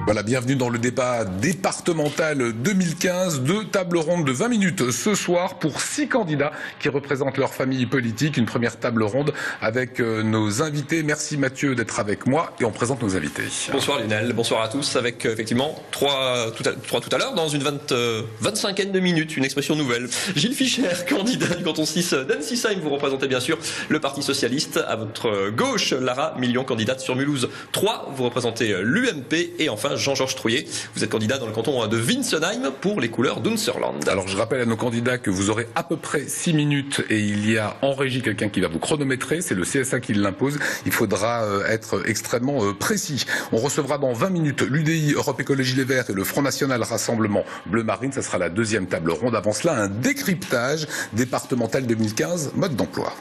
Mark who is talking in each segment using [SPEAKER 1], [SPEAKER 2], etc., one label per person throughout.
[SPEAKER 1] Voilà, bienvenue dans le débat départemental 2015, 2 tables rondes de 20 minutes ce soir pour 6 candidats qui représentent leur famille politique. Une première table ronde avec nos invités. Merci Mathieu d'être avec moi et on présente nos invités.
[SPEAKER 2] Bonsoir Lionel, bonsoir à tous. Avec effectivement 3 tout à l'heure dans une 25aine de minutes, une expression nouvelle. Gilles Fischer, candidat du canton 6 d'Ensisheim, vous représentez bien sûr le Parti Socialiste. À votre gauche, Lara Million, candidate sur Mulhouse 3, vous représentez l'UMP. Et enfin Jean-Georges Trouillet, vous êtes candidat dans le canton de Winsenheim pour les couleurs d'Unserland.
[SPEAKER 1] Alors je rappelle à nos candidats que vous aurez à peu près 6 minutes et il y a en régie quelqu'un qui va vous chronométrer, c'est le CSA qui l'impose. Il faudra être extrêmement précis. On recevra dans 20 minutes l'UDI, Europe Écologie Les Verts et le Front National Rassemblement Bleu Marine. Ça sera la deuxième table ronde. Avant cela, un décryptage départemental 2015, mode d'emploi.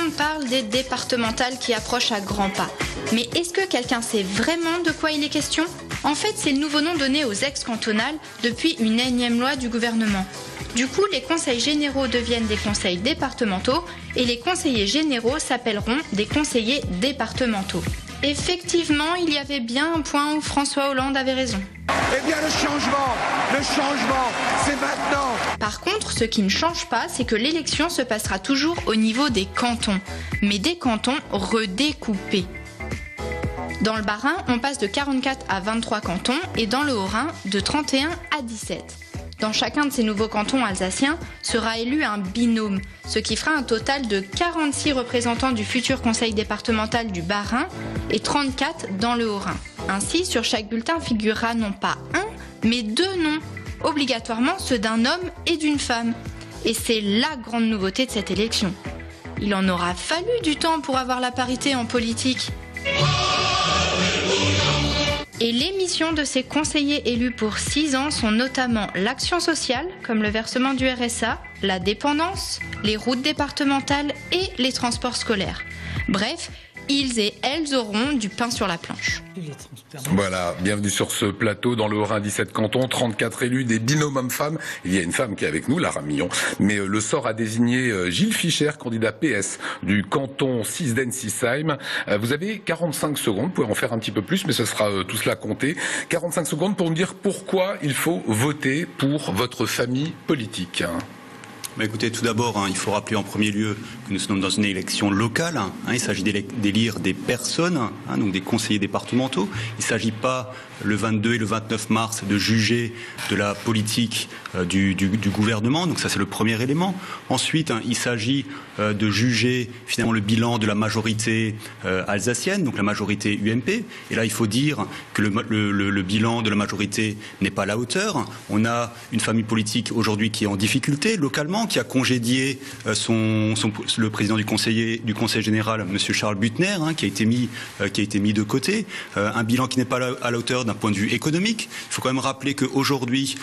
[SPEAKER 3] On parle des départementales qui approchent à grands pas. Mais est-ce que quelqu'un sait vraiment de quoi il est question ? En fait, c'est le nouveau nom donné aux ex-cantonales depuis une énième loi du gouvernement. Du coup, les conseils généraux deviennent des conseils départementaux et les conseillers généraux s'appelleront des conseillers départementaux. Effectivement, il y avait bien un point où François Hollande avait raison.
[SPEAKER 4] Eh bien le changement, c'est maintenant.
[SPEAKER 3] Par contre, ce qui ne change pas, c'est que l'élection se passera toujours au niveau des cantons, mais des cantons redécoupés. Dans le Bas-Rhin, on passe de 44 à 23 cantons et dans le Haut-Rhin, de 31 à 17. Dans chacun de ces nouveaux cantons alsaciens sera élu un binôme, ce qui fera un total de 46 représentants du futur conseil départemental du Bas-Rhin et 34 dans le Haut-Rhin. Ainsi, sur chaque bulletin figurera non pas un, mais 2 noms, obligatoirement ceux d'un homme et d'une femme. Et c'est la grande nouveauté de cette élection. Il en aura fallu du temps pour avoir la parité en politique. Et les missions de ces conseillers élus pour 6 ans sont notamment l'action sociale, comme le versement du RSA, la dépendance, les routes départementales et les transports scolaires. Bref, ils et elles auront du pain sur la planche.
[SPEAKER 1] Voilà, bienvenue sur ce plateau dans le Haut-Rhin, 17 cantons, 34 élus, des binômes hommes-femmes. Il y a une femme qui est avec nous, Lara Million. Mais le sort a désigné Gilles Fischer, candidat PS du canton 6 d'Ensisheim. Vous avez 45 secondes, vous pouvez en faire un petit peu plus, mais ce sera tout cela compté. 45 secondes pour nous dire pourquoi il faut voter pour votre famille politique.
[SPEAKER 5] Écoutez, tout d'abord, il faut rappeler en premier lieu que nous sommes dans une élection locale. Il s'agit d'élire des personnes, donc des conseillers départementaux. Il ne s'agit pas le 22 et le 29 mars de juger de la politique du gouvernement. Donc ça, c'est le premier élément. Ensuite, il s'agit de juger finalement le bilan de la majorité alsacienne, donc la majorité UMP. Et là, il faut dire que le bilan de la majorité n'est pas à la hauteur. On a une famille politique aujourd'hui qui est en difficulté localement, qui a congédié le président du conseil général, M. Charles Buttner, qui a été mis de côté. Un bilan qui n'est pas à la hauteur d'un point de vue économique. Il faut quand même rappeler qu'aujourd'hui,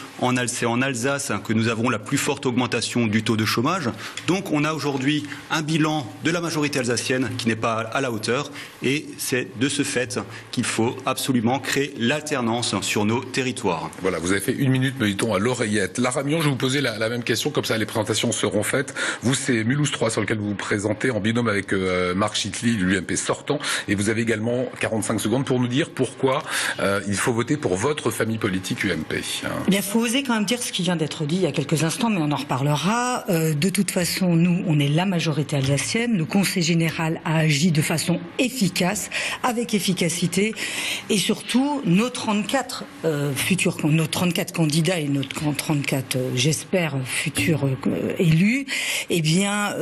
[SPEAKER 5] c'est en Alsace que nous avons la plus forte augmentation du taux de chômage. Donc on a aujourd'hui un bilan de la majorité alsacienne qui n'est pas à la hauteur. Et c'est de ce fait qu'il faut absolument créer l'alternance sur nos territoires.
[SPEAKER 1] Voilà, vous avez fait 1 minute, me dit-on, à l'oreillette. Lara Million, je vais vous poser la même question, comme ça les présentations seront faites. Vous, c'est Mulhouse 3 sur lequel vous vous présentez en binôme avec Marc Chitli, l'UMP sortant. Et vous avez également 45 secondes pour nous dire pourquoi il faut voter pour votre famille politique UMP.
[SPEAKER 6] Il faut oser quand même dire ce qui vient d'être dit il y a quelques instants, mais on en reparlera. De toute façon, nous, on est la majorité alsacienne. Le Conseil général a agi de façon efficace, avec efficacité. Et surtout, nos 34 candidats et nos 34, j'espère, futurs élus,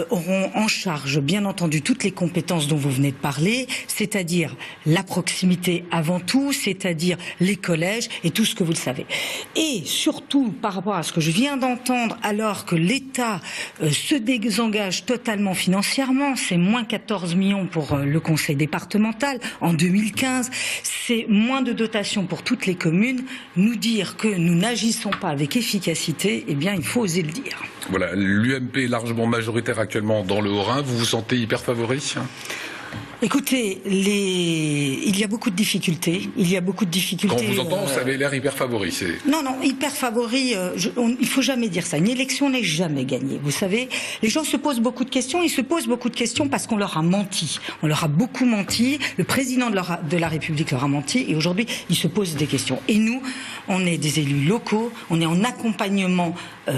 [SPEAKER 6] auront en charge, bien entendu, toutes les compétences dont vous venez de parler, c'est-à-dire la proximité avant tout, c'est-à-dire les collèges et tout ce que vous le savez. Et surtout, par rapport à ce que je viens d'entendre, alors que l'État se désengage totalement financièrement, c'est moins 14 millions pour le conseil départemental en 2015, c'est moins de dotation pour toutes les communes, nous dire que nous n'agissons pas avec efficacité, il faut oser le dire.
[SPEAKER 1] Voilà, l'UMP est largement majoritaire actuellement dans le Haut-Rhin. Vous vous sentez hyper favori ?
[SPEAKER 6] Écoutez, il y a beaucoup de difficultés.
[SPEAKER 1] Quand on vous entend, ça avait l'air hyper favori.
[SPEAKER 6] Non, hyper favori, il faut jamais dire ça. Une élection n'est jamais gagnée. Vous savez, les gens se posent beaucoup de questions. Ils se posent beaucoup de questions parce qu'on leur a menti. On leur a beaucoup menti. Le président de la République leur a menti. Et aujourd'hui, ils se posent des questions. Et nous, on est des élus locaux. On est en accompagnement,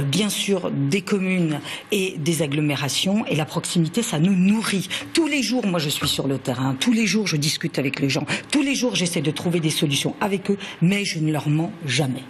[SPEAKER 6] bien sûr, des communes et des agglomérations. Et la proximité, ça nous nourrit. Tous les jours, moi, je suis sur le terrain. Tous les jours, je discute avec les gens. Tous les jours, j'essaie de trouver des solutions avec eux, mais je ne leur mens jamais.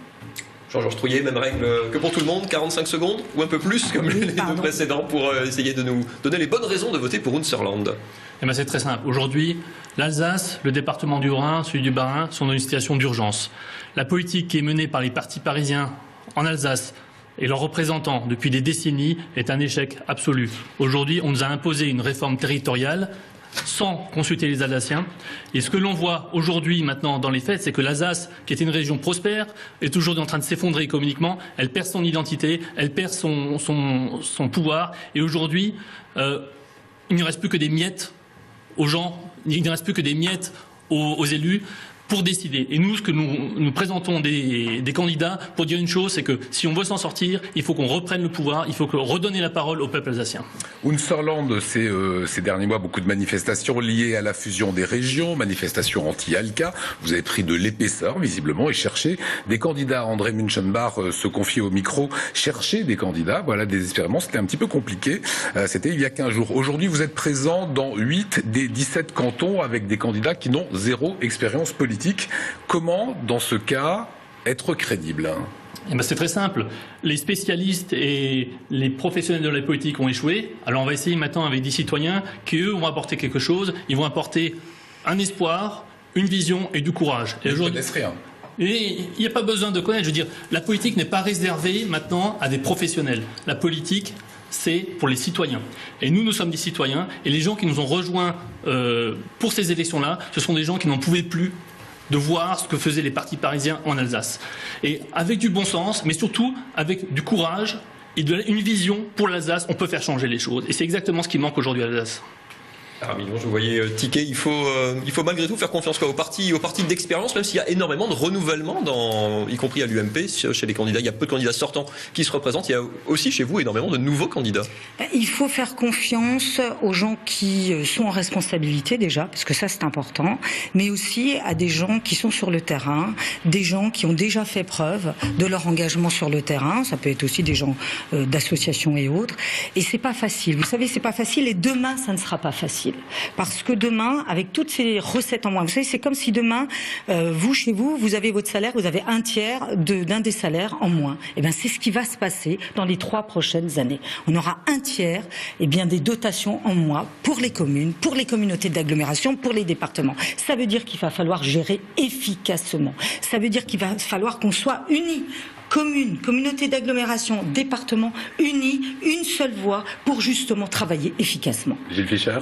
[SPEAKER 2] Jean-Georges Trouillet, même règle que pour tout le monde, 45 secondes ou un peu plus comme les deux précédents pour essayer de nous donner les bonnes raisons de voter pour Unserland.
[SPEAKER 7] Eh ben c'est très simple. Aujourd'hui, l'Alsace, le département du Haut-Rhin, celui du Bas-Rhin sont dans une situation d'urgence. La politique qui est menée par les partis parisiens en Alsace et leurs représentants depuis des décennies est un échec absolu. Aujourd'hui, on nous a imposé une réforme territoriale sans consulter les Alsaciens. Et ce que l'on voit aujourd'hui, maintenant, dans les faits, c'est que l'Alsace, qui était une région prospère, est aujourd'hui en train de s'effondrer économiquement. Elle perd son identité, elle perd son pouvoir. Et aujourd'hui, il ne reste plus que des miettes aux gens, il ne reste plus que des miettes aux élus pour décider. Et nous, ce que nous présentons des candidats pour dire une chose, c'est que si on veut s'en sortir, il faut qu'on reprenne le pouvoir, il faut redonner la parole au peuple alsacien.
[SPEAKER 1] Unserland, ces derniers mois, beaucoup de manifestations liées à la fusion des régions, manifestations anti-Alka. Vous avez pris de l'épaisseur, visiblement, et cherché des candidats. André Münchenbach se confiait au micro, chercher des candidats, voilà, désespérément. C'était un petit peu compliqué. C'était il y a 15 jours. Aujourd'hui, vous êtes présent dans 8 des 17 cantons avec des candidats qui n'ont zéro expérience politique. Comment, dans ce cas, être crédible ?
[SPEAKER 7] Eh ben c'est très simple. Les spécialistes et les professionnels de la politique ont échoué. Alors on va essayer maintenant avec des citoyens qui, eux, vont apporter quelque chose. Ils vont apporter un espoir, une vision et du courage.
[SPEAKER 1] Et ils ne connaissent rien.
[SPEAKER 7] Et il n'y a pas besoin de connaître. Je veux dire, la politique n'est pas réservée maintenant à des professionnels. La politique, c'est pour les citoyens. Et nous sommes des citoyens. Et les gens qui nous ont rejoints pour ces élections-là, ce sont des gens qui n'en pouvaient plus de voir ce que faisaient les partis parisiens en Alsace. Et avec du bon sens, mais surtout avec du courage et une vision pour l'Alsace, on peut faire changer les choses. Et c'est exactement ce qui manque aujourd'hui à l'Alsace.
[SPEAKER 2] Ramillon, je vous voyais tiquer, il faut malgré tout faire confiance aux partis d'expérience, même s'il y a énormément de renouvellement, y compris à l'UMP, chez les candidats. Il y a peu de candidats sortants qui se représentent. Il y a aussi chez vous énormément de nouveaux candidats.
[SPEAKER 6] Il faut faire confiance aux gens qui sont en responsabilité déjà, parce que ça c'est important, mais aussi à des gens qui sont sur le terrain, des gens qui ont déjà fait preuve de leur engagement sur le terrain. Ça peut être aussi des gens d'associations et autres. Et c'est pas facile. Vous savez, c'est pas facile. Et demain, ça ne sera pas facile. Parce que demain, avec toutes ces recettes en moins, vous savez, c'est comme si demain, vous, chez vous, vous avez votre salaire, vous avez un tiers d'un des salaires en moins. Et bien, c'est ce qui va se passer dans les 3 prochaines années. On aura un tiers, des dotations en moins pour les communes, pour les communautés d'agglomération, pour les départements. Ça veut dire qu'il va falloir gérer efficacement. Ça veut dire qu'il va falloir qu'on soit unis. Communes, communautés d'agglomération, départements, unis, une seule voix pour justement travailler efficacement.
[SPEAKER 1] Gilles Fischer.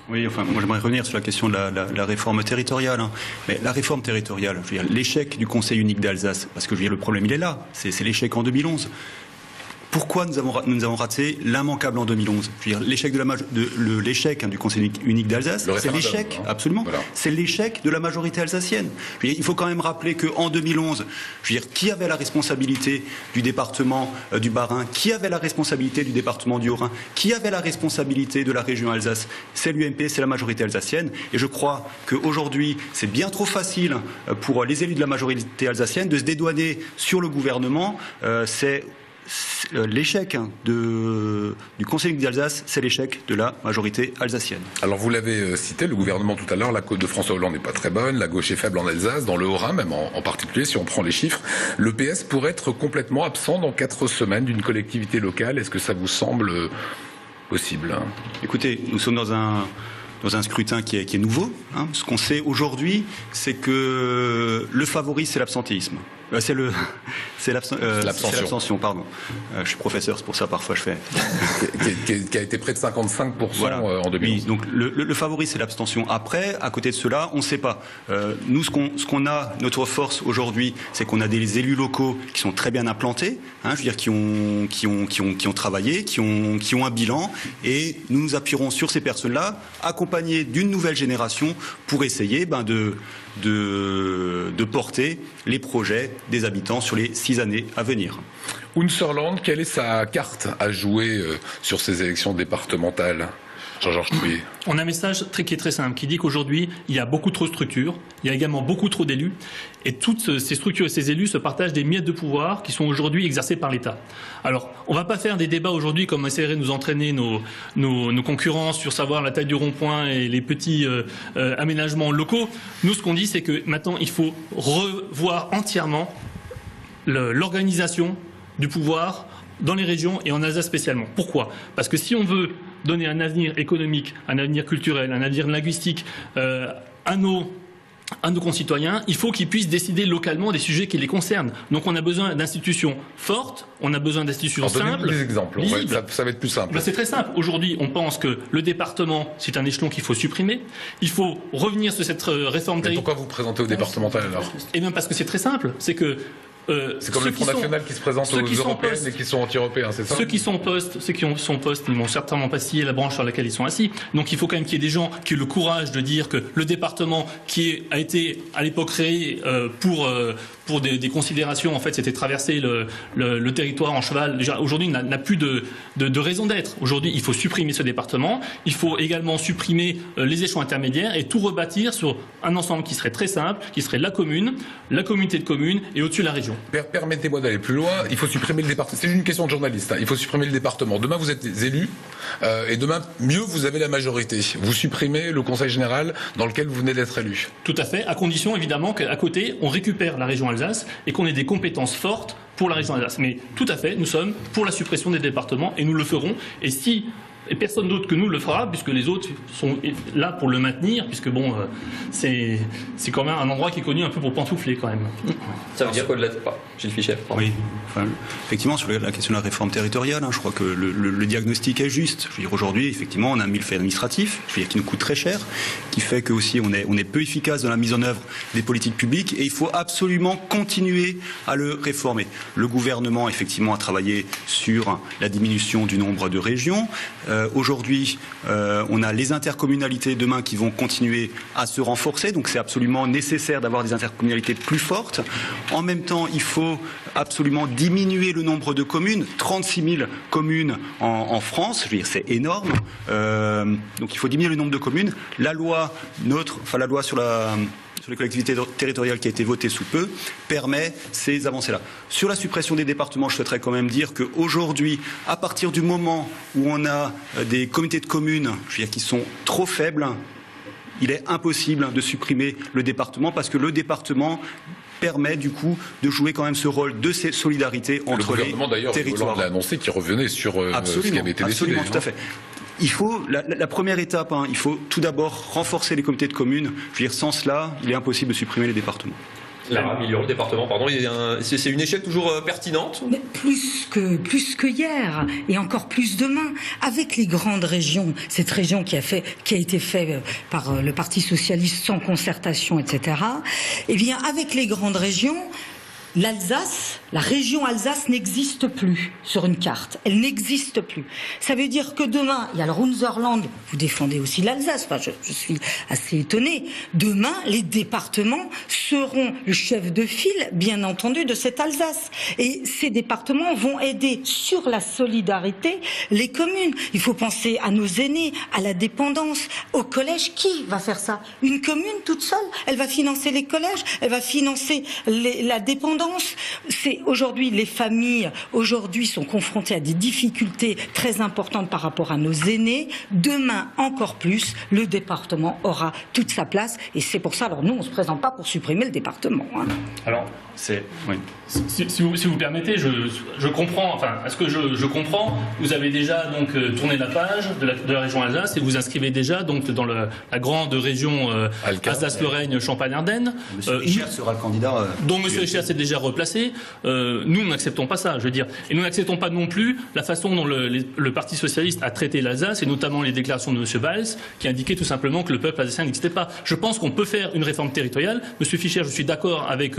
[SPEAKER 5] Oui, moi j'aimerais revenir sur la question de la réforme territoriale. Mais la réforme territoriale, je veux dire, l'échec du Conseil unique d'Alsace, parce que je veux dire, le problème il est là, c'est l'échec en 2011. Pourquoi nous avons raté l'immanquable en 2011 ? Je veux dire, l'échec l'échec du Conseil unique d'Alsace, c'est l'échec, absolument. Voilà. C'est l'échec de la majorité alsacienne. Je veux dire, il faut quand même rappeler qu'en 2011, je veux dire, qui avait la responsabilité du département du Bas-Rhin ? Qui avait la responsabilité du département du Haut-Rhin ? Qui avait la responsabilité de la région Alsace ? C'est l'UMP, c'est la majorité alsacienne. Et je crois qu'aujourd'hui, c'est bien trop facile pour les élus de la majorité alsacienne de se dédouaner sur le gouvernement. L'échec du Conseil unique d'Alsace, c'est l'échec de la majorité alsacienne.
[SPEAKER 1] Alors vous l'avez cité, le gouvernement tout à l'heure, la côte de François Hollande n'est pas très bonne, la gauche est faible en Alsace, dans le Haut-Rhin même en particulier, si on prend les chiffres. Le PS pourrait être complètement absent dans 4 semaines d'une collectivité locale. Est-ce que ça vous semble possible ?
[SPEAKER 5] Écoutez, nous sommes dans un scrutin qui est nouveau. Ce qu'on sait aujourd'hui, c'est que le favori, c'est l'absentéisme. C'est l'abstention, pardon. Je suis professeur, c'est pour ça parfois je fais.
[SPEAKER 1] qui a été près de 55% en 2011.
[SPEAKER 5] Oui, donc le favori, c'est l'abstention. Après, à côté de cela, on ne sait pas. Nous, ce qu'on a, notre force aujourd'hui, c'est qu'on a des élus locaux qui sont très bien implantés, je veux dire, qui ont travaillé, qui ont un bilan, et nous nous appuierons sur ces personnes-là, accompagnées d'une nouvelle génération, pour essayer de porter les projets des habitants sur les 6 années à venir.
[SPEAKER 1] Unserland, quelle est sa carte à jouer sur ces élections départementales ? Jean-Georges Trouillet.
[SPEAKER 7] On a un message qui est très simple, qui dit qu'aujourd'hui, il y a beaucoup trop de structures, il y a également beaucoup trop d'élus, et toutes ces structures et ces élus se partagent des miettes de pouvoir qui sont aujourd'hui exercées par l'État. Alors, on ne va pas faire des débats aujourd'hui comme essaierait de nous entraîner nos concurrents sur savoir la taille du rond-point et les petits aménagements locaux. Nous, ce qu'on dit, c'est que maintenant, il faut revoir entièrement l'organisation du pouvoir dans les régions et en Alsace spécialement. Pourquoi ? Parce que si on veut donner un avenir économique, un avenir culturel, un avenir linguistique à nos concitoyens, il faut qu'ils puissent décider localement des sujets qui les concernent. Donc on a besoin d'institutions fortes, on a besoin d'institutions simples.
[SPEAKER 1] Des exemples, ça va être plus simple.
[SPEAKER 7] C'est très simple. Aujourd'hui, on pense que le département, c'est un échelon qu'il faut supprimer. Il faut revenir sur cette réforme territoriale.
[SPEAKER 1] Pourquoi vous présentez au départemental alors ?
[SPEAKER 7] Eh bien parce que c'est très simple. C'est que
[SPEAKER 1] c'est comme le Front National qui se présente aux européennes et qui sont anti-européens, c'est ça ?
[SPEAKER 7] Ceux qui sont postes, ils n'ont certainement pas scié la branche sur laquelle ils sont assis. Donc il faut quand même qu'il y ait des gens qui aient le courage de dire que le département a été à l'époque créé pour des considérations, en fait, c'était traverser le territoire en cheval. Déjà, aujourd'hui, n'a plus de raison d'être. Aujourd'hui, il faut supprimer ce département. Il faut également supprimer les échelons intermédiaires et tout rebâtir sur un ensemble qui serait très simple, qui serait la commune, la communauté de communes et au-dessus la région.
[SPEAKER 1] Permettez-moi d'aller plus loin. Il faut supprimer le département. C'est une question de journaliste. Il faut supprimer le département. Demain, vous êtes élus et demain, mieux, vous avez la majorité. Vous supprimez le conseil général dans lequel vous venez d'être élu.
[SPEAKER 7] Tout à fait, à condition évidemment qu'à côté, on récupère la région Alsace et qu'on ait des compétences fortes pour la région Alsace. Mais tout à fait, nous sommes pour la suppression des départements et nous le ferons. Et personne d'autre que nous le fera, puisque les autres sont là pour le maintenir, puisque c'est quand même un endroit qui est connu un peu pour pantoufler quand même.
[SPEAKER 2] Ça veut dire quoi de pas Gilles Fischer.
[SPEAKER 5] Oui, effectivement, sur la question de la réforme territoriale, je crois que le diagnostic est juste. Je veux dire, aujourd'hui, effectivement, on a un millefeuille administratif, qui nous coûte très cher, qui fait que aussi on est peu efficace dans la mise en œuvre des politiques publiques, et il faut absolument continuer à le réformer. Le gouvernement, effectivement, a travaillé sur la diminution du nombre de régions. Aujourd'hui, on a les intercommunalités demain qui vont continuer à se renforcer, donc c'est absolument nécessaire d'avoir des intercommunalités plus fortes. En même temps, il faut absolument diminuer le nombre de communes, 36 000 communes en France, je veux dire, c'est énorme. Donc il faut diminuer le nombre de communes. La loi sur les collectivités territoriales qui a été votée sous peu, permet ces avancées-là. Sur la suppression des départements, je souhaiterais quand même dire qu'aujourd'hui, à partir du moment où on a des comités de communes, je veux dire, qui sont trop faibles, il est impossible de supprimer le département parce que le département permet du coup de jouer quand même ce rôle de solidarité entre les territoires.
[SPEAKER 1] Le gouvernement l'a annoncé qu'il revenait sur ce qui avait été décidé.
[SPEAKER 5] Absolument, tout à fait. Il faut, la première étape, il faut tout d'abord renforcer les comités de communes. Je veux dire, sans cela, il est impossible de supprimer les départements.
[SPEAKER 2] Lara Million, le département, pardon, c'est une échelle toujours pertinente.
[SPEAKER 6] Mais plus que hier, et encore plus demain, avec les grandes régions, cette région qui a été faite par le Parti socialiste sans concertation, etc. Eh bien, avec les grandes régions, l'Alsace, la région Alsace n'existe plus sur une carte. Elle n'existe plus. Ça veut dire que demain, il y a le Runserland, vous défendez aussi l'Alsace, enfin, je suis assez étonnée. Demain, les départements seront le chef de file, bien entendu, de cette Alsace. Et ces départements vont aider sur la solidarité les communes. Il faut penser à nos aînés, à la dépendance, au collège. Qui va faire ça ? Une commune toute seule ? Elle va financer les collèges, elle va financer la dépendance. C'est aujourd'hui, les familles aujourd'hui sont confrontées à des difficultés très importantes par rapport à nos aînés. Demain, encore plus, le département aura toute sa place. Et c'est pour ça, alors nous, on ne se présente pas pour supprimer supprimer le département. Hein.
[SPEAKER 7] Alors,
[SPEAKER 5] oui.
[SPEAKER 7] Si vous permettez, je comprends, enfin, à ce que je comprends, vous avez déjà donc tourné la page de la région Alsace et vous inscrivez déjà donc dans la grande région Alsace-Lorraine, Champagne-Ardenne.
[SPEAKER 5] Monsieur Fischer sera le candidat.
[SPEAKER 7] Dont Monsieur Fischer s'est déjà replacé. Nous n'acceptons pas ça, je veux dire. Et nous n'acceptons pas non plus la façon dont le Parti socialiste a traité l'Alsace et notamment les déclarations de Monsieur Valls qui indiquaient tout simplement que le peuple alsacien n'existait pas. Je pense qu'on peut faire une réforme territoriale. Monsieur Fischer, je suis d'accord avec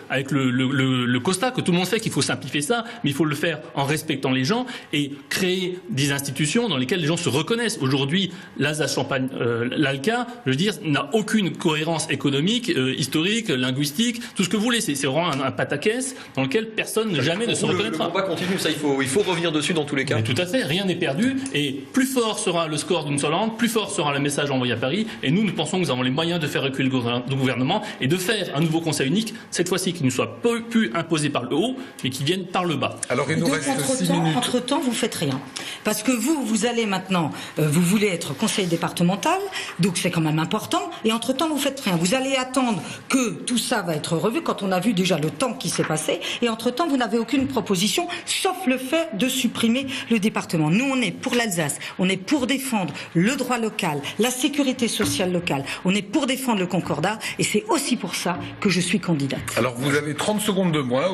[SPEAKER 7] avec le constat que tout le monde fait qu'il faut simplifier ça, mais il faut le faire en respectant les gens et créer des institutions dans lesquelles les gens se reconnaissent. Aujourd'hui, l'Alsace-Champagne, l'ALCA, je veux dire, n'a aucune cohérence économique, historique, linguistique, tout ce que vous voulez. C'est vraiment un pataquès dans lequel personne jamais ne se reconnaîtra.
[SPEAKER 2] Le combat continue, ça, il faut revenir dessus dans tous les cas.
[SPEAKER 7] Mais tout à fait, rien n'est perdu et plus fort sera le score d'Unserland, plus fort sera le message envoyé à Paris et nous pensons que nous avons les moyens de faire reculer le gouvernement et de faire un nouveau conseil unique, cette fois-ci qui ne soit plus imposé par le haut, mais qui vienne par le bas.
[SPEAKER 1] Alors il nous
[SPEAKER 6] donc,
[SPEAKER 1] reste 6 minutes.
[SPEAKER 6] Entre-temps, vous faites rien. Parce que vous allez maintenant, vous voulez être conseiller départemental, donc c'est quand même important, et entre-temps, vous faites rien. Vous allez attendre que tout ça va être revu, quand on a vu déjà le temps qui s'est passé, et entre-temps, vous n'avez aucune proposition, sauf le fait de supprimer le département. Nous, on est pour l'Alsace, on est pour défendre le droit local, la sécurité sociale locale, on est pour défendre le concordat, et c'est aussi pour ça que je suis candidate.
[SPEAKER 1] Alors vous avez 30 secondes de moins.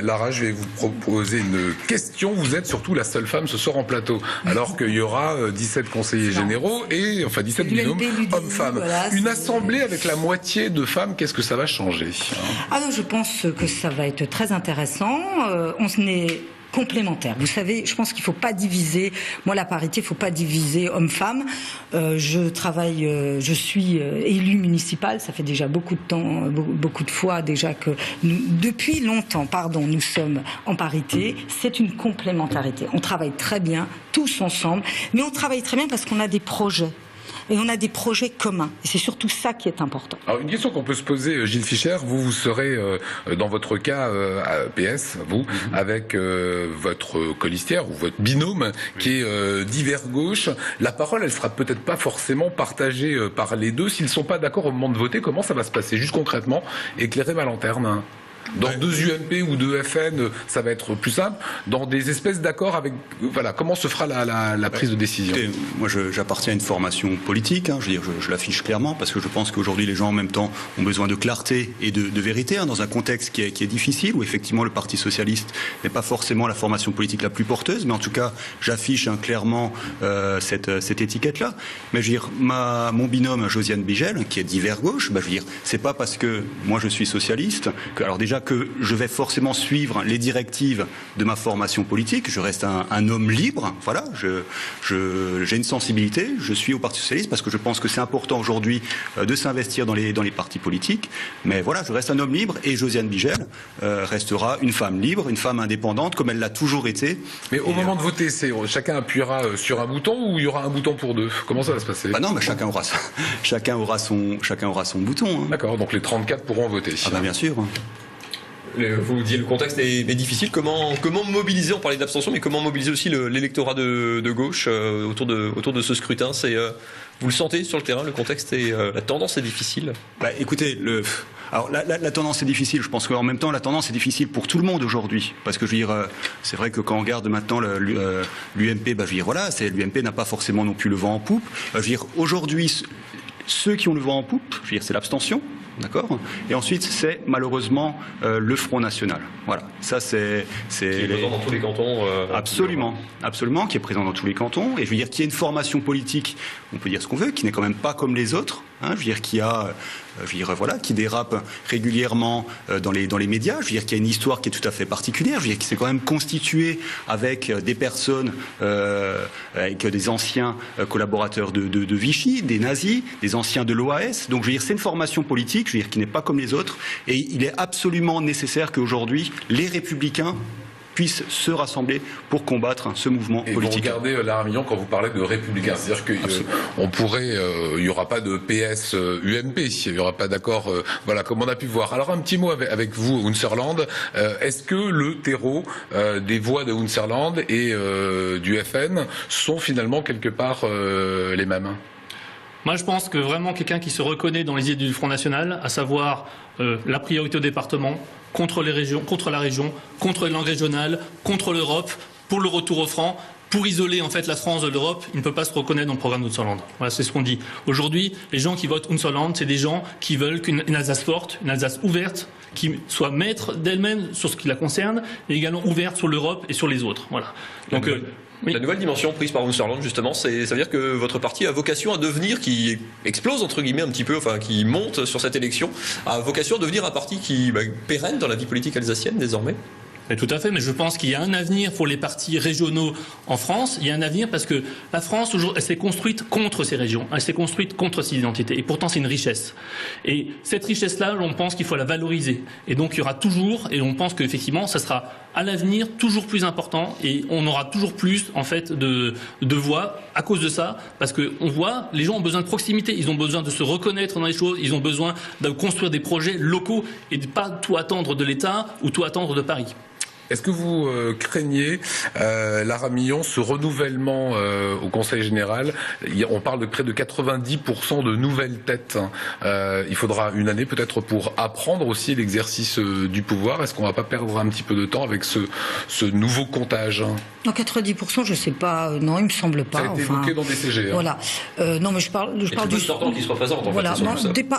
[SPEAKER 1] Lara, je vais vous proposer une question. Vous êtes surtout la seule femme ce soir en plateau, alors qu'il y aura 17 conseillers généraux et enfin 17 binômes hommes-femmes.
[SPEAKER 6] Voilà,
[SPEAKER 1] une assemblée avec la moitié de femmes, qu'est-ce que ça va changer?
[SPEAKER 6] Alors je pense que ça va être très intéressant. On est complémentaires. Vous savez, je pense qu'il faut pas diviser. Moi, la parité, il faut pas diviser homme-femme. Je suis élue municipale. Ça fait déjà beaucoup de temps, beaucoup de fois déjà que depuis longtemps, nous sommes en parité. C'est une complémentarité. On travaille très bien, tous ensemble, mais on travaille très bien parce qu'on a des projets. Et on a des projets communs. Et c'est surtout ça qui est important.
[SPEAKER 1] Alors, une question qu'on peut se poser, Gilles Fischer, vous serez, dans votre cas, à PS, vous, avec votre colistière ou votre binôme, qui est d'hiver gauche. La parole, elle sera peut-être pas forcément partagée par les deux. S'ils ne sont pas d'accord au moment de voter, comment ça va se passer? Juste concrètement, éclairez ma lanterne. Dans deux UMP ou deux FN, ça va être plus simple. Dans des espèces d'accords avec, voilà, comment se fera la prise de décision?
[SPEAKER 5] Écoutez, moi, j'appartiens à une formation politique. Je veux dire, je l'affiche clairement parce que je pense qu'aujourd'hui, les gens en même temps ont besoin de clarté et de vérité dans un contexte qui est difficile où effectivement le Parti socialiste n'est pas forcément la formation politique la plus porteuse, mais en tout cas, j'affiche clairement cette étiquette-là. Mais je veux dire, mon binôme Josiane Bigel, qui est d'hiver gauche, je veux dire, c'est pas parce que moi je suis socialiste que, alors déjà que je vais forcément suivre les directives de ma formation politique. Je reste un homme libre. Voilà, j'ai une sensibilité. Je suis au Parti socialiste parce que je pense que c'est important aujourd'hui de s'investir dans les partis politiques. Mais voilà, je reste un homme libre et Josiane Bigel restera une femme libre, une femme indépendante comme elle l'a toujours été.
[SPEAKER 1] Mais au moment de voter, chacun appuiera sur un bouton ou il y aura un bouton pour deux? Comment ça va se passer?
[SPEAKER 5] Non, mais chacun aura son bouton. Hein.
[SPEAKER 1] D'accord, donc les 34 pourront voter.
[SPEAKER 5] Bien sûr.
[SPEAKER 2] Vous dites le contexte est difficile. Comment mobiliser? On parlait d'abstention, mais comment mobiliser aussi l'électorat de gauche autour de ce scrutin? Vous le sentez sur le terrain, le contexte et la tendance est difficile.
[SPEAKER 5] Écoutez, alors la tendance est difficile. Je pense qu'en même temps, la tendance est difficile pour tout le monde aujourd'hui, parce que je veux dire, c'est vrai que quand on regarde maintenant l'UMP, je veux dire voilà, l'UMP n'a pas forcément non plus le vent en poupe. Je veux dire aujourd'hui, ceux qui ont le vent en poupe, je veux dire, c'est l'abstention. D'accord. Et ensuite, c'est malheureusement le Front National. Voilà. Ça, c'est
[SPEAKER 2] qui est présent dans tous les cantons.
[SPEAKER 5] Absolument, qui est présent dans tous les cantons. Et je veux dire, qui a une formation politique, on peut dire ce qu'on veut, qui n'est quand même pas comme les autres. Je veux dire, qui dérape régulièrement dans les médias. Je veux dire, qui a une histoire qui est tout à fait particulière. Je veux dire, qui s'est quand même constitué avec des personnes, avec des anciens collaborateurs de Vichy, des nazis, des anciens de l'OAS. Donc, je veux dire, c'est une formation politique, je veux dire, qui n'est pas comme les autres. Et il est absolument nécessaire qu'aujourd'hui, les Républicains puissent se rassembler pour combattre ce mouvement politique.
[SPEAKER 1] Et vous regardez, Lara Millon, quand vous parlez de républicains, c'est-à-dire qu'on pourrait, il n'y aura pas de PS UMP, il n'y aura pas d'accord, voilà, comme on a pu voir. Alors un petit mot avec vous, Unserland. Est-ce que le terreau des voix de Unserland et du FN sont finalement quelque part les mêmes?
[SPEAKER 7] Moi, je pense que vraiment quelqu'un qui se reconnaît dans les idées du Front National, à savoir la priorité au département, contre les régions, contre la région, contre les langues régionales, contre l'Europe, pour le retour au franc, pour isoler en fait la France de l'Europe, il ne peut pas se reconnaître dans le programme d'Unserland. Voilà, c'est ce qu'on dit. Aujourd'hui, les gens qui votent Unserland, c'est des gens qui veulent qu'une Alsace forte, une Alsace ouverte, qui soit maître d'elle-même sur ce qui la concerne, et également ouverte sur l'Europe et sur les autres. Voilà. Donc,
[SPEAKER 2] oui. La nouvelle dimension prise par Unserland, justement, ça veut dire que votre parti a vocation à devenir, qui explose entre guillemets un petit peu, enfin qui monte sur cette élection, a vocation à devenir un parti qui pérenne dans la vie politique alsacienne désormais.
[SPEAKER 7] Mais tout à fait, mais je pense qu'il y a un avenir pour les partis régionaux en France. Il y a un avenir parce que la France, toujours, elle s'est construite contre ces régions, elle s'est construite contre ces identités. Et pourtant, c'est une richesse. Et cette richesse-là, on pense qu'il faut la valoriser. Et donc, il y aura toujours, et on pense qu'effectivement, ça sera à l'avenir toujours plus important et on aura toujours plus, en fait, de voix à cause de ça. Parce qu'on voit, les gens ont besoin de proximité, ils ont besoin de se reconnaître dans les choses, ils ont besoin de construire des projets locaux et de pas tout attendre de l'État ou tout attendre de Paris.
[SPEAKER 1] Est-ce que vous craignez, Lara Millon, ce renouvellement au Conseil général? On parle de près de 90% de nouvelles têtes. Il faudra une année peut-être pour apprendre aussi l'exercice du pouvoir. Est-ce qu'on ne va pas perdre un petit peu de temps avec ce nouveau comptage?
[SPEAKER 6] Non, 90%, je sais pas. Non, il me semble pas.
[SPEAKER 1] Ça a été évoqué dans des CG.
[SPEAKER 6] Voilà. Non, mais je parle
[SPEAKER 2] du sortant qui se représente.
[SPEAKER 6] Voilà.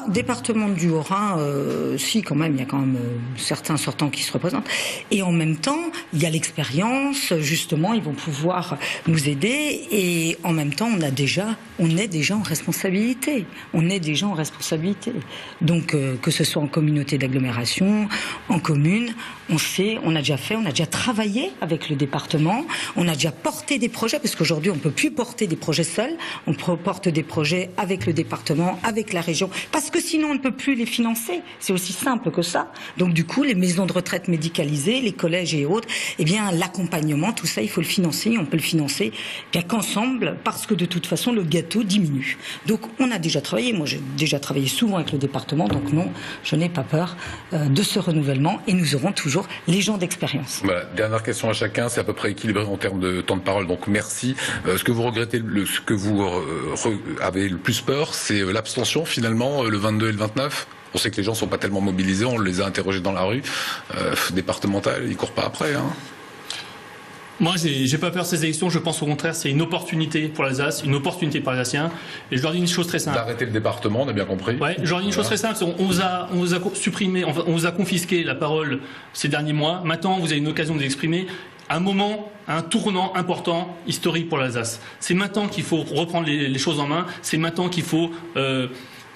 [SPEAKER 6] Département du Haut-Rhin, si quand même, il y a quand même certains sortants qui se représentent. Et en même temps, il y a l'expérience. Justement, ils vont pouvoir nous aider. Et en même temps, on est déjà en responsabilité. On est déjà en responsabilité. Donc, que ce soit en communauté d'agglomération, en commune, on sait, on a déjà travaillé avec le département. On a déjà porté des projets, parce qu'aujourd'hui, on ne peut plus porter des projets seuls. On porte des projets avec le département, avec la région, parce que sinon, on ne peut plus les financer. C'est aussi simple que ça. Donc, du coup, les maisons de retraite médicalisées, les collèges et autres, eh bien, l'accompagnement, tout ça, il faut le financer. On peut le financer bien qu'ensemble, parce que de toute façon, le gâteau diminue. Donc, on a déjà travaillé. Moi, j'ai déjà travaillé souvent avec le département. Donc, non, je n'ai pas peur de ce renouvellement. Et nous aurons toujours les gens d'expérience.
[SPEAKER 1] Voilà, dernière question à chacun. C'est à peu près équilibré en termes de temps de parole, donc merci. Ce que vous regrettez, ce que vous avez le plus peur, c'est l'abstention finalement, le 22 et le 29. On sait que les gens sont pas tellement mobilisés, on les a interrogés dans la rue. Départemental, ils courent pas après. Hein.
[SPEAKER 7] Moi, j'ai pas peur de ces élections. Je pense au contraire, c'est une opportunité pour l'Alsace, une opportunité pour les Alsaciens. Et je leur dis une chose très simple.
[SPEAKER 1] D'arrêter le département, on a bien compris.
[SPEAKER 7] Ouais, je leur dis une chose très simple. On vous a supprimé, on vous a confisqué la parole ces derniers mois. Maintenant, vous avez une occasion de l'exprimer. Un moment, un tournant important, historique pour l'Alsace. C'est maintenant qu'il faut reprendre les choses en main. C'est maintenant qu'il faut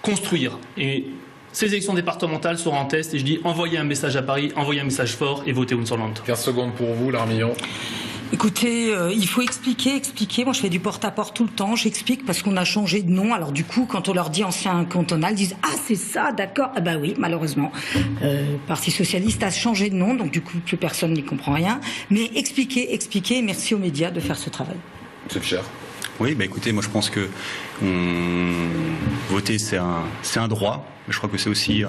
[SPEAKER 7] construire. Et ces élections départementales seront en test. Et je dis, envoyez un message à Paris, envoyez un message fort et votez Unserland.
[SPEAKER 1] 15 secondes pour vous, Lara Millon.
[SPEAKER 6] Écoutez, il faut expliquer. Moi, je fais du porte-à-porte tout le temps. J'explique parce qu'on a changé de nom. Alors du coup, quand on leur dit ancien cantonal, ils disent « Ah, c'est ça, d'accord ». Ah bah oui, malheureusement. Le Parti socialiste a changé de nom, donc du coup, plus personne n'y comprend rien. Mais expliquer. Merci aux médias de faire ce travail.
[SPEAKER 1] C'est cher.
[SPEAKER 5] Oui, bah écoutez, moi je pense que voter c'est un droit, mais je crois que c'est aussi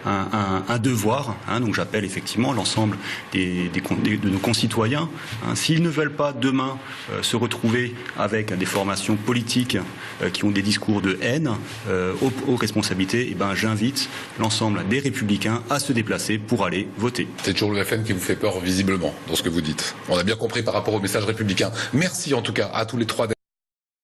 [SPEAKER 5] un devoir. Donc j'appelle effectivement l'ensemble de nos concitoyens. S'ils ne veulent pas demain se retrouver avec des formations politiques qui ont des discours de haine aux responsabilités, j'invite l'ensemble des Républicains à se déplacer pour aller voter.
[SPEAKER 1] C'est toujours le FN qui vous fait peur visiblement dans ce que vous dites. On a bien compris par rapport au message républicain. Merci en tout cas à tous les trois.